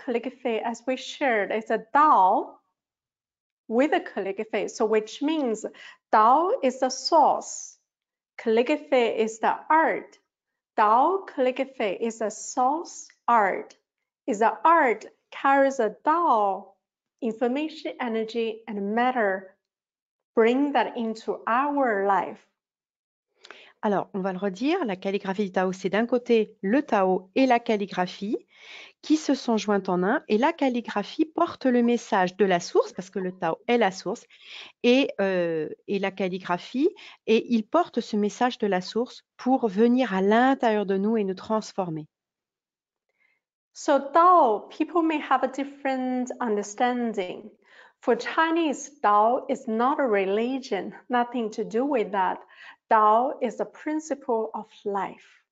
calligraphy, as we shared, is a Tao with a calligraphy. So which means Tao is the source, calligraphy is the art. Tao calligraphy is a source art. Is the art carries a Tao, information, energy, and matter. Bring that into our life. Alors, on va le redire, la calligraphie du Tao, c'est d'un côté le Tao et la calligraphie qui se sont jointes en un, et la calligraphie porte le message de la source, parce que le Tao est la source, et la calligraphie, et il porte ce message de la source pour venir à l'intérieur de nous et nous transformer. So Tao, people may have a different understanding. For Chinese, Tao is not a religion, nothing to do with that. Tao is the principle of life.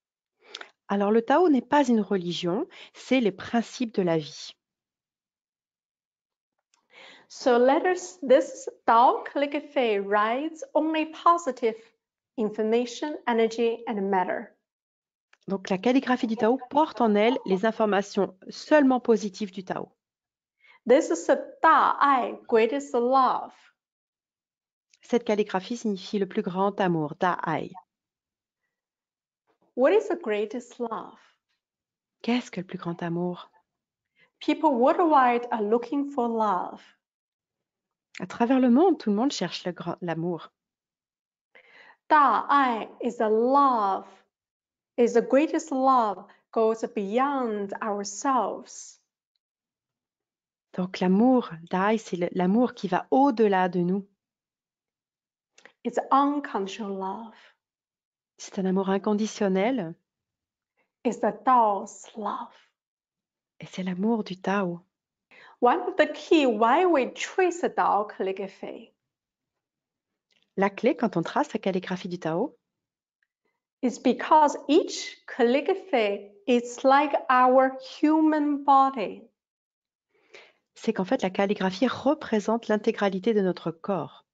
Alors, le Tao n'est pas une religion, c'est les principes de la vie. So this Tao calligraphy writes only positive information, energy, and matter. Donc, la calligraphie du Tao porte en elle les informations seulement positives du Tao. This is the Da'ai, greatest love. Cette calligraphie signifie le plus grand amour, Da'ai. What is the greatest love? Qu'est-ce que le plus grand amour? People worldwide are looking for love. À travers le monde, tout le monde cherche l'amour. Da'ai is a love, is the greatest love, goes beyond ourselves. Donc l'amour, Da'ai, c'est l'amour qui va au-delà de nous. It's unconditional love. C'est un amour inconditionnel It's the Tao's love. et c'est l'amour du Tao. One of the key why we trace the Tao calligraphy La clé, quand on trace la calligraphie du Tao, is because each calligraphy is like our human body. c'est qu'en fait, la calligraphie représente l'intégralité de notre corps.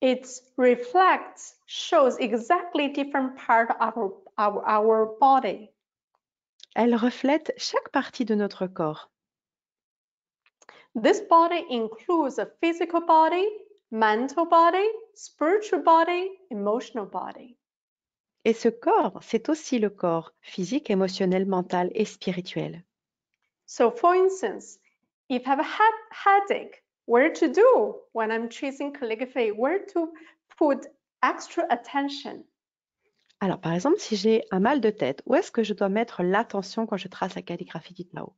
It reflects, shows exactly different part of our body. Elle reflète chaque partie de notre corps. This body includes a physical body, mental body, spiritual body, emotional body. Et ce corps, c'est aussi le corps physique, émotionnel, mental et spirituel. So for instance, if I have a headache, where to do when I'm tracing calligraphy, where to put extra attention? Alors, par exemple, si j'ai un mal de tête, où est-ce que je dois mettre l'attention quand je trace la calligraphie du Tao?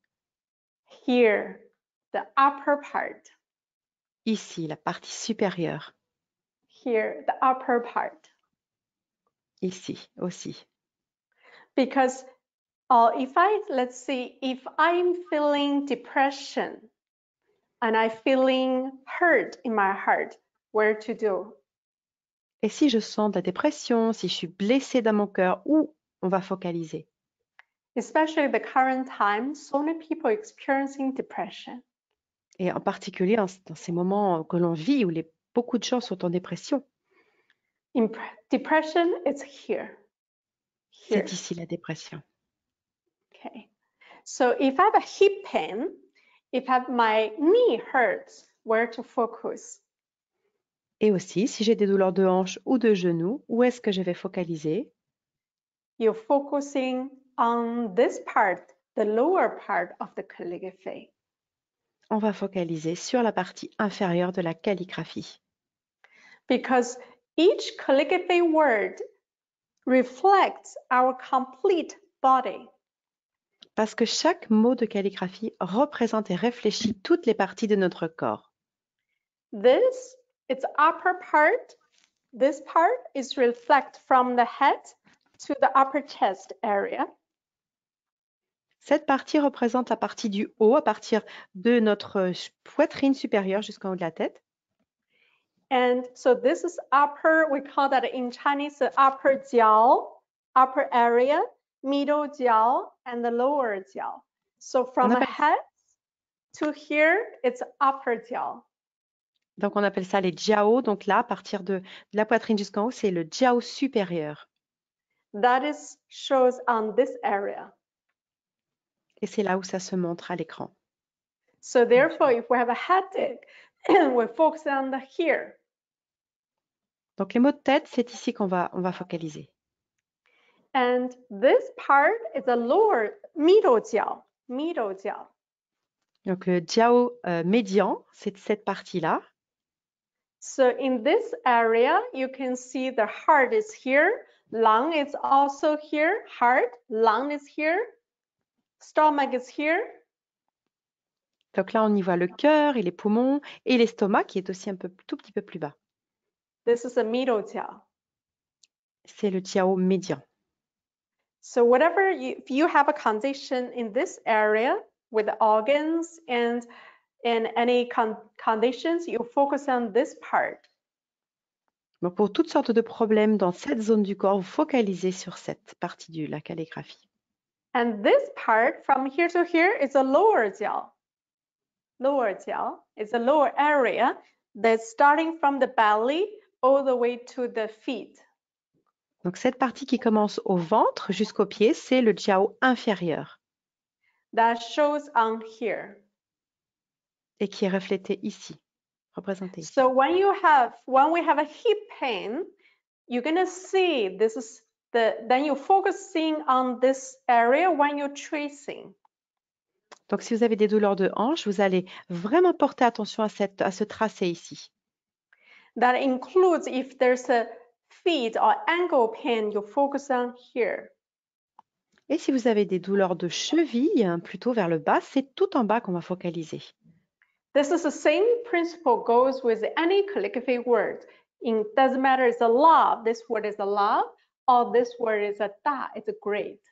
Here, the upper part. Ici, la partie supérieure. Here, the upper part. Ici aussi. Because let's see, if I'm feeling depression and I'm feeling hurt in my heart, where to do? Et si je sens de la dépression, si je suis blessée dans mon cœur, où on va focaliser? Especially the current time, so many people experiencing depression. Et en particulier dans ces moments que l'on vit où beaucoup de gens sont en dépression. Depression is here. C'est ici la dépression. Okay. So if I have a hip pain, if my knee hurts, where to focus? Et aussi, si j'ai des douleurs de hanche ou de genoux, où est-ce que je vais focaliser? You're focusing on this part, the lower part of the calligraphy. On va focaliser sur la partie inférieure de la calligraphie. Because each calligraphy word reflects our complete body. Parce que chaque mot de calligraphie représente et réfléchit toutes les parties de notre corps. This, its upper part, this part is reflect from the head to the upper chest area. Cette partie représente la partie du haut, à partir de notre poitrine supérieure jusqu'en haut de la tête. And so this is upper, we call that in Chinese the upper jiao, upper area, middle jiao, and the lower jiao. So from the head to here, it's upper jiao. Donc on appelle ça les jiao. Donc là, à partir de la poitrine jusqu'en haut, c'est le jiao supérieur. That is shows on this area. Et c'est là où ça se montre à l'écran. So therefore, if we have a headache, we focus on the here. Donc les maux de tête, c'est ici qu'on va focaliser. And this part is a lower middle jiao, middle jiao. Donc le jiao médian, c'est cette partie-là. So in this area, you can see the heart is here, lung is also here, heart, lung is here, stomach is here. Donc là, on y voit le cœur et les poumons et l'estomac qui est aussi tout petit peu plus bas. This is a middle jiao. C'est le jiao médian. So whatever if you have a condition in this area with the organs and any conditions, you focus on this part. Donc pour toutes sortes de problèmes dans cette zone du corps, vous focalisez sur cette partie de la calligraphie. And this part from here to here is a lower jiao. Lower jiao is a lower area that's starting from the belly all the way to the feet. Donc cette partie qui commence au ventre jusqu'aux pieds, c'est le jiao inférieur That shows on here. et qui est reflété ici, représenté ici. So when we have a hip pain, you're gonna see this is then you're focusing on this area when you're tracing. Donc si vous avez des douleurs de hanche, vous allez vraiment porter attention à ce tracé ici. That includes if there's a feet or ankle pain, you focus on here. Et si vous avez des douleurs de cheville, plutôt vers le bas, c'est tout en bas qu'on va focaliser. This is the same principle goes with any calligraphy word. It doesn't matter it's a love, this word is a love, or this word is a da, it's a great.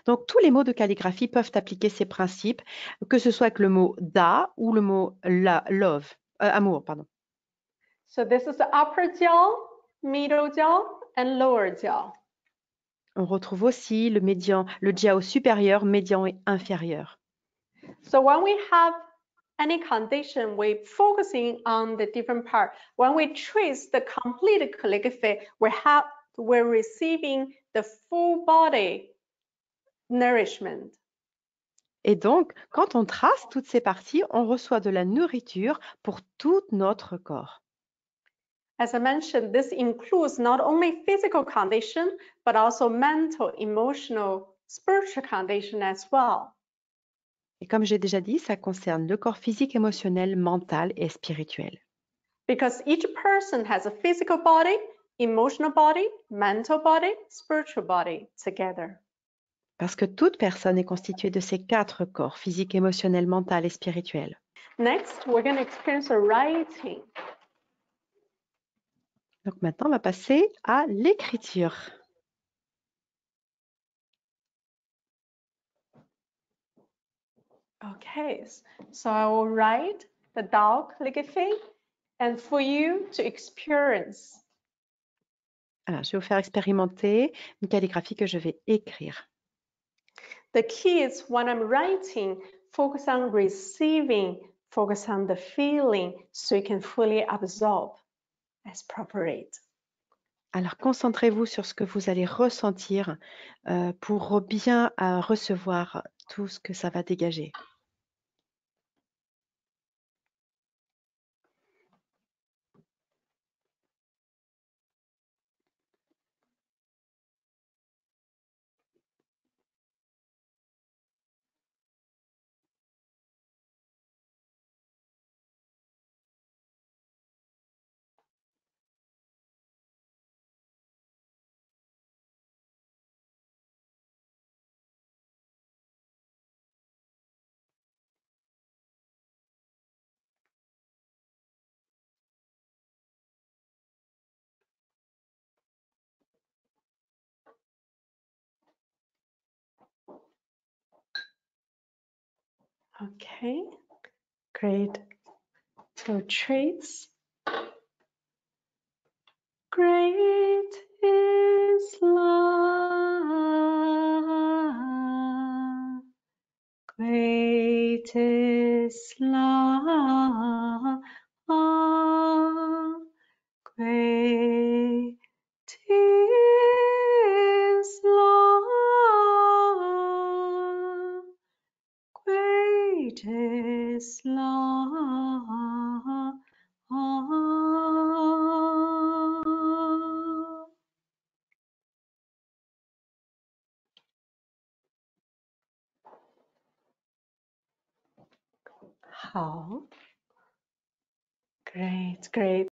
Donc tous les mots de calligraphie peuvent appliquer ces principes, que ce soit avec le mot da ou le mot love, amour, pardon. So this is the upper jaw, middle jaw, and lower jaw. On retrouve aussi le médian, le jiao supérieur, médian et inférieur. So when we have any condition, we're focusing on the different part. When we trace the complete calligraphy, we're receiving the full body nourishment. Et donc, quand on trace toutes ces parties, on reçoit de la nourriture pour tout notre corps. As I mentioned, this includes not only physical condition, but also mental, emotional, spiritual condition as well. Et comme j'ai déjà dit, ça concerne le corps physique, émotionnel, mental et spirituel. Because each person has a physical body, emotional body, mental body, spiritual body together. Parce que toute personne est constituée de ces 4 corps, physique, émotionnel, mental et spirituel. Next, we're going to experience a writing. Donc maintenant, on va passer à l'écriture. Okay, so I will write the Dao calligraphy and for you to experience. Alors, je vais vous faire expérimenter une calligraphie que je vais écrire. The key is when I'm writing, focus on receiving, focus on the feeling so you can fully absorb as appropriate. Alors, concentrez-vous sur ce que vous allez ressentir pour bien recevoir tout ce que ça va dégager. Okay, great. So traits. Great is love. Great is love. Great is love. Great is love. How great, great.